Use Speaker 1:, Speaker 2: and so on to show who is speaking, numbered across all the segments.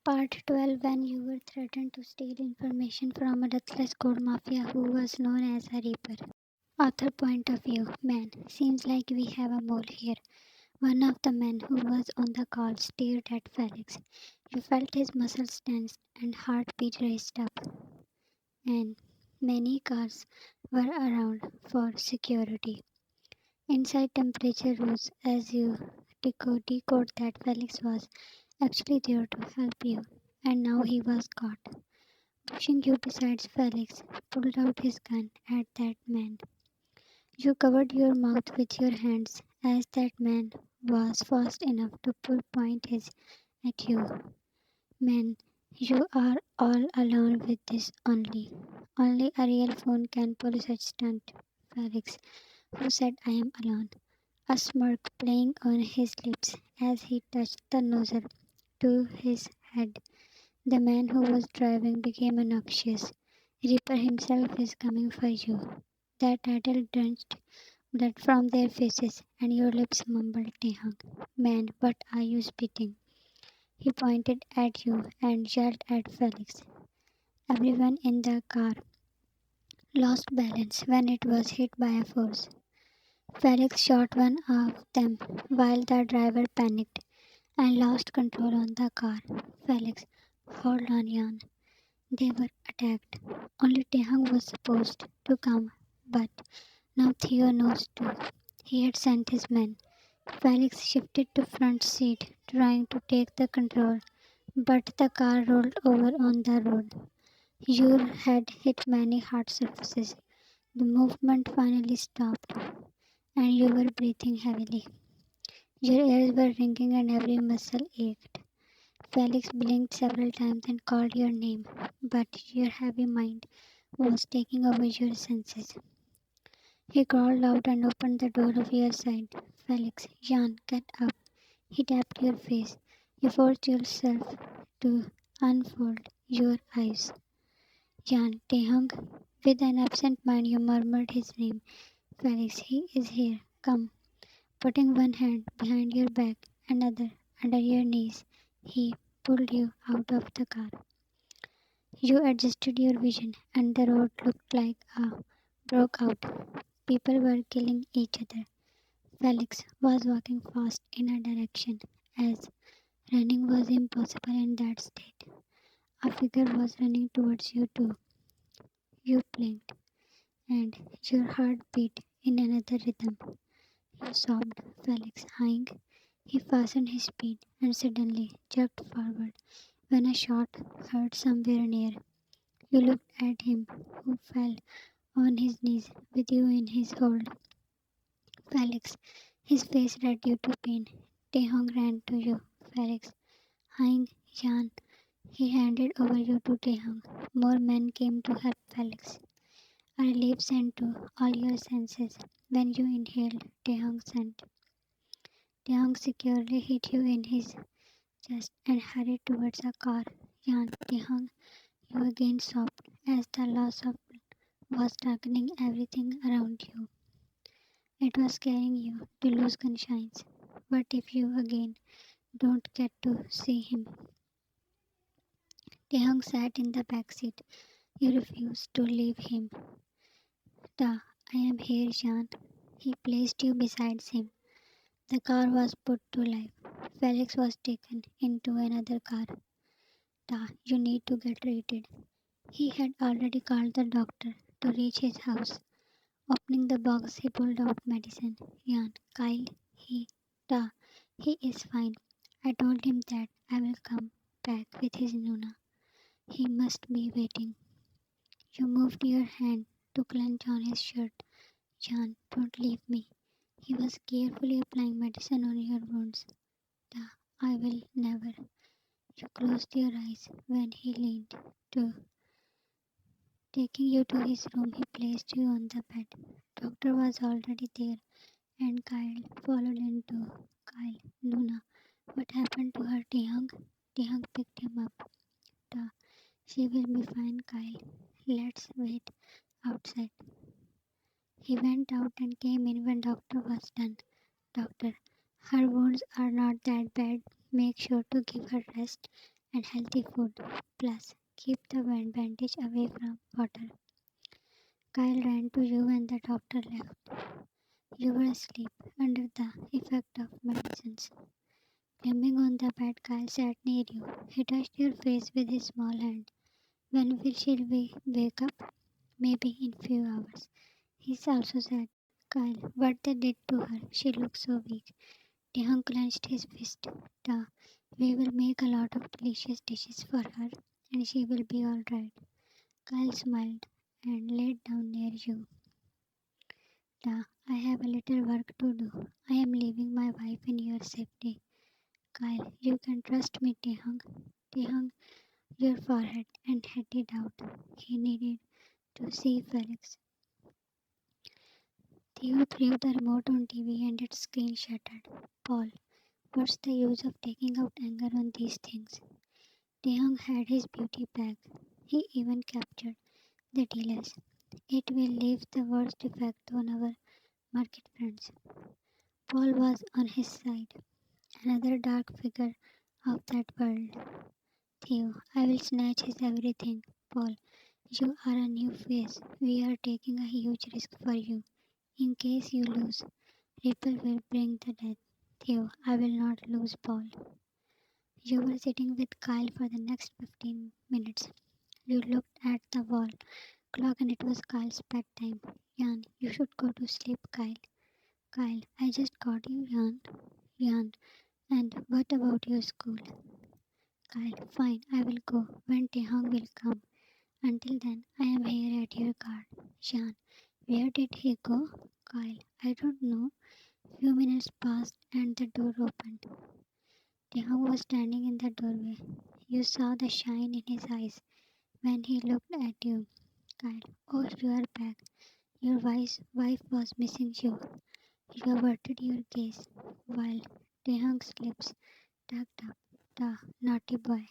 Speaker 1: Part 12. When you were threatened to steal information from a ruthless gold mafia who was known as a Reaper. Author point of view. Man, seems like we have a mole here. One of the men who was on the call stared at Felix. You felt his muscles tense and heartbeat raced up. And many cars were around for security. Inside temperature rose as you decode that Felix was actually there to help you. And now he was caught. Pushing you beside Felix pulled out his gun at that man. You covered your mouth with your hands as that man was fast enough to point his at you. Man, you are all alone with this only. Only a real phone can pull such stunt. Felix, who said I am alone. A smirk playing on his lips as he touched the nozzle to his head. The man who was driving became obnoxious. Reaper himself is coming for you. That title drenched blood from their faces, and your lips mumbled taehyung. Man, what are you spitting? He pointed at you and yelled at Felix. Everyone in the car lost balance when it was hit by a force. Felix shot one of them while the driver panicked and lost control on the car. Felix, hold on, Jan. They were attacked. Only Taehyung was supposed to come, but now Theo knows too. He had sent his men. Felix shifted to front seat, trying to take the control, but the car rolled over on the road. Your head hit many hard surfaces. The movement finally stopped, and you were breathing heavily. Your ears were ringing and every muscle ached. Felix blinked several times and called your name, but your heavy mind was taking over your senses. He crawled out and opened the door of your side. Felix, Jan, get up. He tapped your face. You forced yourself to unfold your eyes. Jan, Taehyung. With an absent mind, you murmured his name. Felix, he is here. Come. Putting one hand behind your back, another under your knees, he pulled you out of the car. You adjusted your vision, and the road looked like a broke out. People were killing each other. Felix was walking fast in a direction, as running was impossible in that state. A figure was running towards you too. You blinked, and your heart beat in another rhythm. You sobbed, Felix, hang. He fastened his speed and suddenly jerked forward when a shot heard somewhere near. You looked at him, who fell on his knees with you in his hold. Felix, his face red due to pain. Taehyung ran to you. Felix, Hein, Jan. He handed over you to Taehyung. More men came to help Felix. A relief sent to all your senses when you inhaled Taehyung's scent. Taehyung securely hit you in his chest and hurried towards a car. Jan, Taehyung, you again sobbed as the loss of blood was darkening everything around you. It was scaring you to lose conscience. What if you again don't get to see him? Taehyung sat in the back seat. You refused to leave him. Da, I am here, Jean. He placed you beside him. The car was put to life. Felix was taken into another car. Da, you need to get treated. He had already called the doctor to reach his house. Opening the box, he pulled out medicine. Jan, Kyle, Da, he is fine. I told him that I will come back with his Nuna. He must be waiting. You moved your hand to clench on his shirt. Jan, don't leave me. He was carefully applying medicine on your wounds. Da, I will never. You closed your eyes when he leaned to. Taking you to his room, he placed you on the bed. Doctor was already there, and Kyle followed in too. Kyle, Luna, what happened to her, Taehyung? Taehyung picked him up. Da, she will be fine, Kyle. Let's wait outside. He went out and came in when doctor was done. Doctor, her wounds are not that bad. Make sure to give her rest and healthy food. Plus, keep the bandage away from water. Kyle ran to you when the doctor left. You were asleep under the effect of medicines. Climbing on the bed, Kyle sat near you. He touched your face with his small hand. When will she wake up? Maybe in few hours. He also said, Kyle, what they did to her. She looks so weak. Taehyung clenched his fist. Ta, we will make a lot of delicious dishes for her and she will be alright. Kyle smiled and laid down near you. Ta, I have a little work to do. I am leaving my wife in your safety. Kyle, you can trust me, Taehyung. Taehyung, your forehead and headed out. He needed to see Felix. Theo threw the remote on TV and its screen shattered. Paul, what's the use of taking out anger on these things? Taehyung had his beauty bag. He even captured the dealers. It will leave the worst effect on our market friends. Paul was on his side, another dark figure of that world. Theo, I will snatch his everything. Paul, you are a new face. We are taking a huge risk for you. In case you lose, Ripple will bring the death. Theo, I will not lose Paul. You were sitting with Kyle for the next 15 minutes. You looked at the wall clock and it was Kyle's bedtime. Jan, you should go to sleep, Kyle. Kyle, I just got you, Jan. Jan, and what about your school? Kyle, fine, I will go when Taehyung will come. Until then, I am here at your guard. Jan, where did he go? Kyle, I don't know. Few minutes passed and the door opened. Taehyung was standing in the doorway. You saw the shine in his eyes when he looked at you. Kyle, oh, you are back. Your wife was missing you. You averted your gaze while Taehyung's lips tugged up. The naughty boy.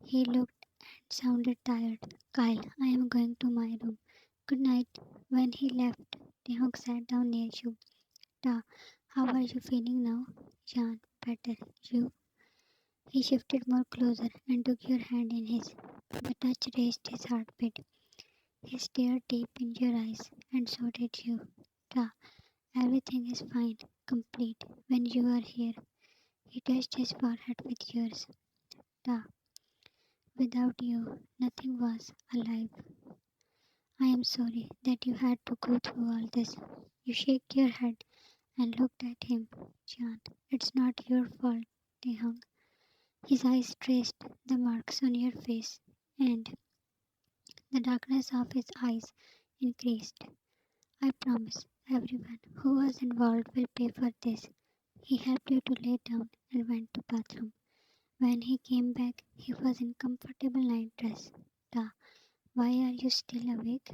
Speaker 1: He looked and sounded tired. Kyle, I am going to my room. Good night. When he left, Taehyung sat down near you. Ta, how are you feeling now? Jan, better. You? He shifted more closer and took your hand in his. The touch raised his heartbeat. He stared deep in your eyes, and so did you. Ta, everything is fine, complete, when you are here. He touched his forehead with yours. Ta, without you, nothing was alive. I am sorry that you had to go through all this. You shook your head and looked at him. Jan, it's not your fault, Taehyung. His eyes traced the marks on your face, and the darkness of his eyes increased. I promise everyone who was involved will pay for this. He helped you to lay down and went to bathroom. When he came back, he was in comfortable night dress. Ta, why are you still awake?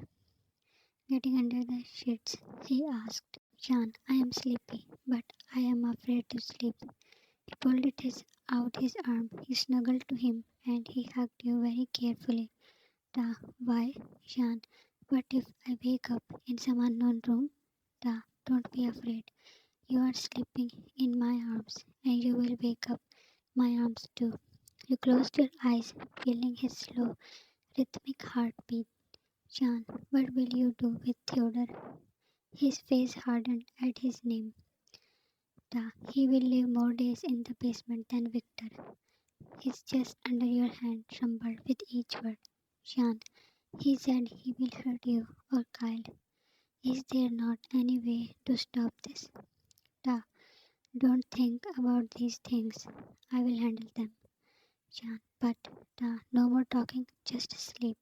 Speaker 1: Getting under the sheets, he asked. Jan, I am sleepy, but I am afraid to sleep. He pulled out his arm, you snuggled to him, and he hugged you very carefully. Ta, why? Jan, what if I wake up in some unknown room? Ta, don't be afraid. You are sleeping in my arms, and you will wake up my arms too. You closed your eyes, feeling his slow, rhythmic heartbeat. Jan, what will you do with Theodore? His face hardened at his name. Ta, he will live more days in the basement than Victor. His chest under your hand trembled with each word. Jan, he said he will hurt you or Kyle. Is there not any way to stop this? Ta, don't think about these things. I will handle them. Jan, but Ta, no more talking, just sleep.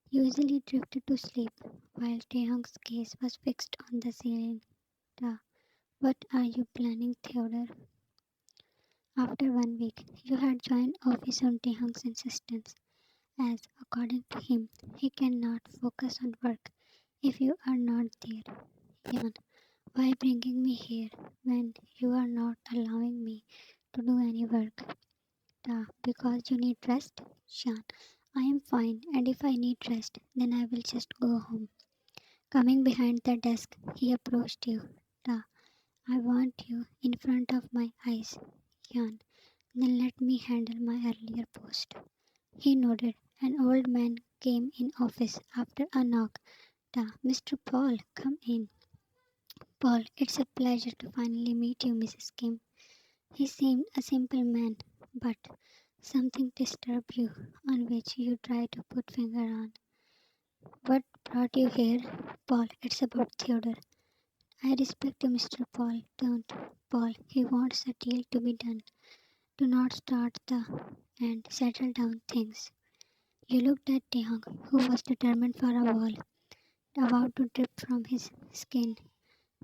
Speaker 1: You easily drifted to sleep while Taehyung's gaze was fixed on the ceiling. Ta, what are you planning, Theodore? After 1 week, you had joined office on Taehyung's insistence, as according to him, he cannot focus on work if you are not there. Jan, why bringing me here when you are not allowing me to do any work? Ta, because you need rest? Jan, I am fine, and if I need rest, then I will just go home. Coming behind the desk, he approached you. Ta, I want you in front of my eyes. Jan, Then let me handle my earlier post. He nodded. An old man came in office after a knock. Mr. Paul, come in. Paul, it's a pleasure to finally meet you, Mrs. Kim. He seemed a simple man, but something disturbed you on which you try to put finger on. What brought you here? Paul, it's about Theodore. I respect you, Mr. Paul. Don't. Paul, he wants a deal to be done. Do not start the and settle down things. You looked at taehyung, who was determined for a wall, about to drip from his skin.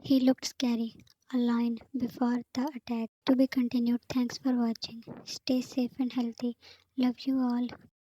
Speaker 1: He looked scary. A line before the attack. To be continued. Thanks for watching. Stay safe and healthy. Love you all.